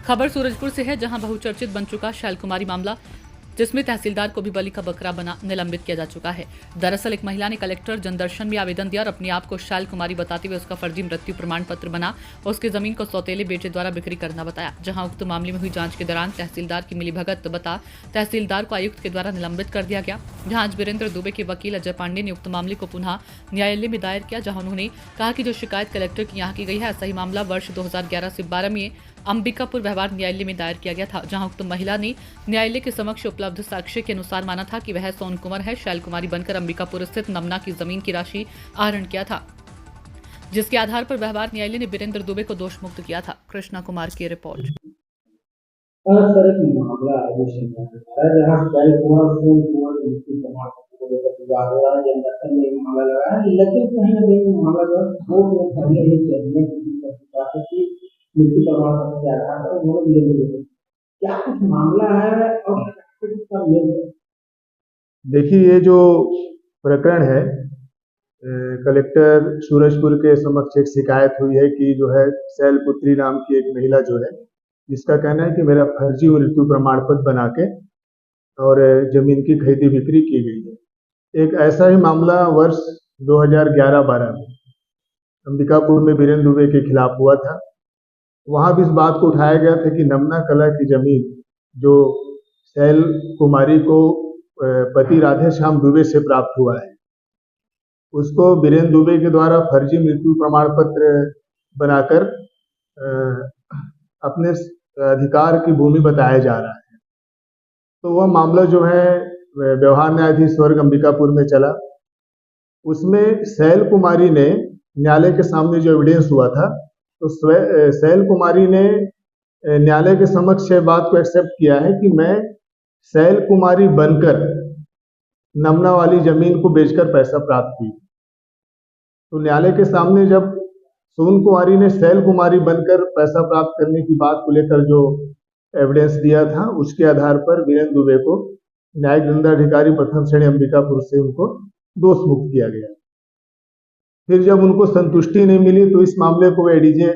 खबर सूरजपुर से है, जहां बहुचर्चित बन चुका शैल कुमारी मामला, जिसमें तहसीलदार को भी बलि का बकरा बना निलंबित किया जा चुका है। दरअसल एक महिला ने कलेक्टर जनदर्शन में आवेदन दिया और अपने आप को शैल कुमारी बताते हुए उसका फर्जी मृत्यु प्रमाण पत्र बना और उसकी जमीन को सौतेले बेटे द्वारा बिक्री करना बताया। जहां उक्त मामले में हुई जांच के दौरान तहसीलदार की मिलीभगत बता तहसीलदार को आयुक्त के द्वारा निलंबित कर दिया गया। जहां आज वीरेंद्र दुबे के वकील अजय पांडे ने उक्त मामले को पुनः न्यायालय में दायर किया, जहां उन्होंने कहा कि जो शिकायत कलेक्टर की यहाँ की गई है, ऐसा ही मामला वर्ष 2011 से 12 में अंबिकापुर व्यवहार न्यायालय में दायर किया गया था। जहां उक्त महिला ने न्यायालय के समक्ष उपलब्ध साक्ष्य के अनुसार माना था कि वह सोन कुंवर है, शैल कुमारी बनकर अंबिकापुर स्थित नमना की जमीन की राशि आहरण किया था, जिसके आधार पर व्यवहार न्यायालय ने वीरेंद्र दुबे को दोष मुक्त किया था। कृष्णा कुमार की रिपोर्ट। सर एक मामला है जहाँ शैल कुमार सोन कुंवर मृत्यु प्रमाण पत्र को लेकर विवाद हो रहा है। जनदर्शन में मामला लगा है, लेकिन कहीं न कहीं मामला जो है कोर्ट में पहले ही जजमेंट की मृत्यु प्रमाण पत्र के आधार पर उन्होंने निलंबित किया। क्या कुछ मामला है और इसका मेल? देखिए, ये जो प्रकरण है, कलेक्टर सूरजपुर के समक्ष एक शिकायत हुई है कि जो है शैल पुत्री नाम की एक महिला जो है, जिसका कहना है कि मेरा फर्जी मृत्यु प्रमाण पत्र बना के और जमीन की खरीदी बिक्री की गई है। एक ऐसा ही मामला वर्ष 2011-12 में अंबिकापुर में वीरेंद्र दुबे के खिलाफ हुआ था। वहां भी इस बात को उठाया गया था कि नमना कला की जमीन जो शैल कुमारी को पति राधे श्याम दुबे से प्राप्त हुआ है, उसको वीरेंद्र दुबे के द्वारा फर्जी मृत्यु प्रमाण पत्र बनाकर अपने अधिकार की भूमि बताया जा रहा है। तो वह मामला जो है व्यवहार न्यायाधीश वर्ग अंबिकापुर में चला। उसमें शैल कुमारी ने न्यायालय के सामने जो एविडेंस हुआ था, तो शैल कुमारी ने न्यायालय के समक्ष बात को एक्सेप्ट किया है कि मैं शैल कुमारी बनकर नमना वाली जमीन को बेचकर पैसा प्राप्त की। तो न्यायालय के सामने जब सोन कुमारी ने शैल कुमारी बनकर पैसा प्राप्त करने की बात को लेकर जो एविडेंस दिया था, उसके आधार पर वीरेंद्र दुबे को न्यायिक दंडाधिकारी प्रथम श्रेणी अंबिकापुर से उनको दोष मुक्त किया गया। फिर जब उनको संतुष्टि नहीं मिली तो इस मामले को एडीजे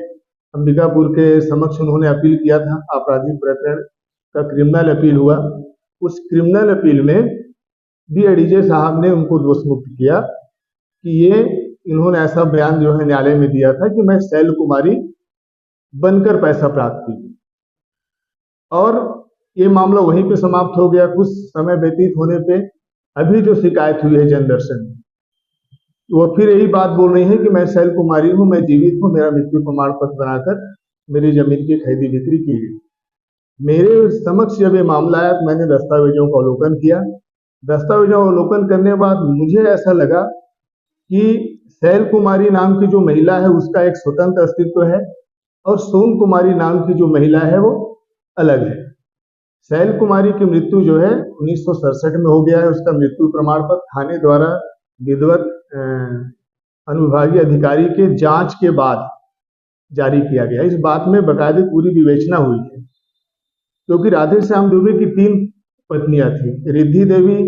अंबिकापुर के समक्ष उन्होंने अपील किया था। आपराधिक प्रकरण का क्रिमिनल अपील हुआ। उस क्रिमिनल अपील में भी एडीजे साहब ने उनको दोष मुक्त किया कि ये इन्होंने ऐसा बयान जो है न्यायालय में दिया था कि मैं शैल कुमारी बनकर पैसा प्राप्त की, और ये मामला वहीं पे समाप्त हो गया। कुछ समय व्यतीत होने पे अभी जो शिकायत हुई है जनदर्शन में, वो फिर यही बात बोल रही है कि मैं शैल कुमारी हूँ, मैं जीवित हूँ, मेरा मृत्यु प्रमाण पत्र बनाकर मेरी जमीन की खरीदी बिक्री की गई। मेरे समक्ष जब ये मामला आया तो मैंने दस्तावेजों का अवलोकन किया। दस्तावेजों का अवलोकन करने के बाद मुझे ऐसा लगा कि शैल कुमारी नाम की जो महिला है उसका एक स्वतंत्र अस्तित्व है और सोन कुमारी नाम की जो महिला है वो अलग है। शैल कुमारी की मृत्यु जो है 1967 में हो गया है। उसका मृत्यु प्रमाण पत्र थाने द्वारा विधिवत अनुविभागीय अधिकारी के जांच के बाद जारी किया गया। इस बात में बाकायदे पूरी विवेचना हुई है, क्योंकि राधे श्याम दुबे की 3 पत्नियां थी, रिद्धि देवी,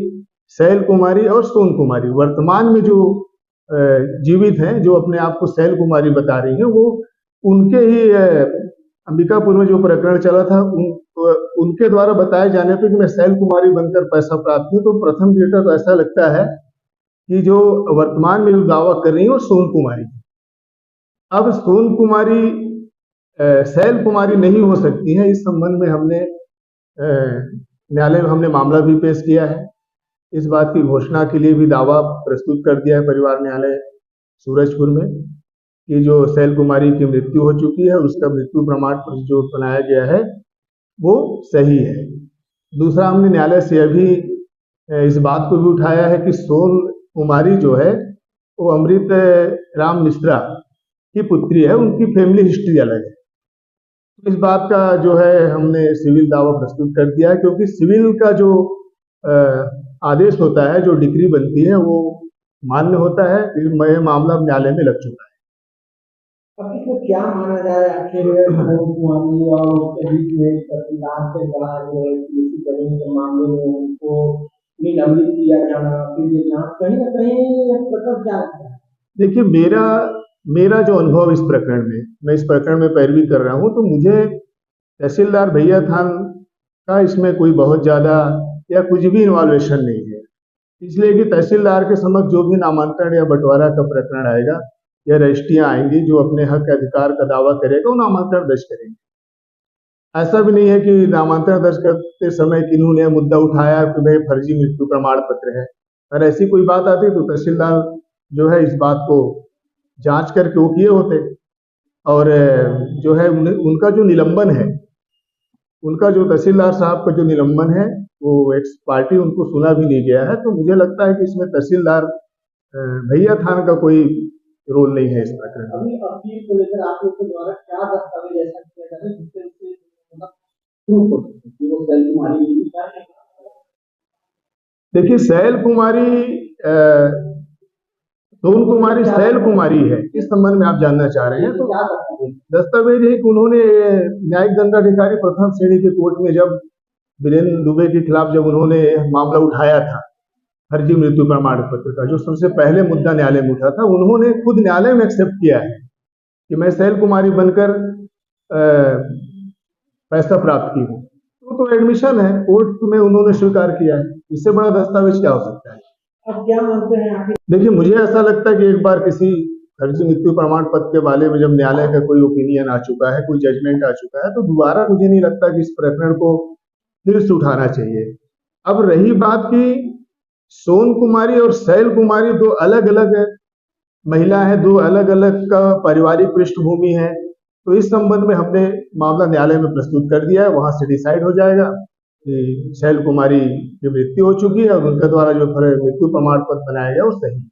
शैल कुमारी और सोन कुमारी। वर्तमान में जो जीवित हैं, जो अपने आप को शैल कुमारी बता रही हैं, वो उनके ही अंबिकापुर में जो प्रकरण चला था उनके द्वारा बताए जाने पर कि मैं शैल कुमारी बनकर पैसा प्राप्त हूँ। तो प्रथम दृष्टया तो ऐसा लगता है कि जो वर्तमान में जो दावा कर रही है वो सोन कुमारी। अब सोन कुमारी शैल कुमारी नहीं हो सकती है। इस संबंध में हमने न्यायालय में हमने मामला भी पेश किया है। इस बात की घोषणा के लिए भी दावा प्रस्तुत कर दिया है परिवार न्यायालय सूरजपुर में कि जो शैल कुमारी की मृत्यु हो चुकी है, उसका मृत्यु प्रमाण पत्र जो बनाया गया है वो सही है। दूसरा, हमने न्यायालय से अभी इस बात को भी उठाया है कि सोन कुमारी जो है वो अमृत राम मिश्रा की पुत्री है, उनकी फैमिली हिस्ट्री अलग है। इस बात का जो है हमने सिविल दावा प्रस्तुत कर दिया है, क्योंकि सिविल का जो आदेश होता है, जो डिक्री बनती है, वो मान्य होता है। यह मामला न्यायालय में लग चुका है। अब इसमें क्या माना जाए, आखिर कुमारी और उसके बीच में तहसीलदार से बड़ा जो है किसी जमीन के मामले में उनको निलंबित किया जाना, फिर ये जांच कहीं ना कहीं मतलब क्या लगता है? देखिए, मेरा जो अनुभव इस प्रकरण में, मैं इस प्रकरण में पैरवी कर रहा हूँ, तो मुझे तहसीलदार भैया थान का इसमें कोई बहुत ज़्यादा या कुछ भी इन्वॉल्वेशन नहीं है, इसलिए कि तहसीलदार के समक्ष जो भी नामांतरण या बंटवारा का प्रकरण आएगा या रजिस्ट्रियाँ आएंगी, जो अपने हक अधिकार का दावा करेगा वो नामांतरण दर्ज करेंगे। ऐसा भी नहीं है कि नामांतरण दर्ज करते समय किन्होंने मुद्दा उठाया कि भाई फर्जी मृत्यु प्रमाण पत्र है। अगर ऐसी कोई बात आती तो तहसीलदार जो है इस बात को जांच करके वो किए होते, और जो है उनका जो निलंबन है, उनका जो तहसीलदार साहब का जो निलंबन है वो एक्स पार्टी उनको सुना भी नहीं गया है। तो मुझे लगता है कि इसमें तहसीलदार भैया थान का कोई रोल नहीं है इस प्रकरण में। अभी अपील को लेकर आप लोग के द्वारा क्या दस्तावेज ऐसा किया जा रहा है जिससे मतलब प्रूफ हो सके कि वो शैल कुमारी जी क्या है? देखिए, शैल कुमारी सोन कुमारी शैल कुमारी है, इस संबंध में आप जानना चाह रहे हैं। तो क्या दस्तावेज? दस्तावेज है कि उन्होंने न्यायिक दंडाधिकारी प्रथम श्रेणी के कोर्ट में जब वीरेंद्र दुबे के खिलाफ जब उन्होंने मामला उठाया था फर्जी मृत्यु प्रमाण पत्र का, जो सबसे पहले मुद्दा न्यायालय में उठा था, उन्होंने खुद न्यायालय में एक्सेप्ट किया है कि मैं शैल कुमारी बनकर पैसा प्राप्त की हूँ। तो एडमिशन है, कोर्ट में उन्होंने स्वीकार किया है, इससे बड़ा दस्तावेज क्या हो सकता है? अब क्या मानते हैं आखिर? देखिए, मुझे ऐसा लगता है कि एक बार किसी फर्जी मृत्यु प्रमाण पत्र के बारे में जब न्यायालय का कोई ओपिनियन आ चुका है, कोई जजमेंट आ चुका है, तो दोबारा मुझे नहीं लगता कि इस प्रकरण को फिर से उठाना चाहिए। अब रही बात की सोन कुमारी और शैल कुमारी दो अलग अलग महिला है, दो अलग अलग का पारिवारिक पृष्ठभूमि है, तो इस संबंध में हमने मामला न्यायालय में प्रस्तुत कर दिया है। वहां से डिसाइड हो जाएगा कि शैल कुमारी की मृत्यु हो चुकी है और उनके द्वारा जो मृत्यु प्रमाण पत्र बनाया गया वो सही है।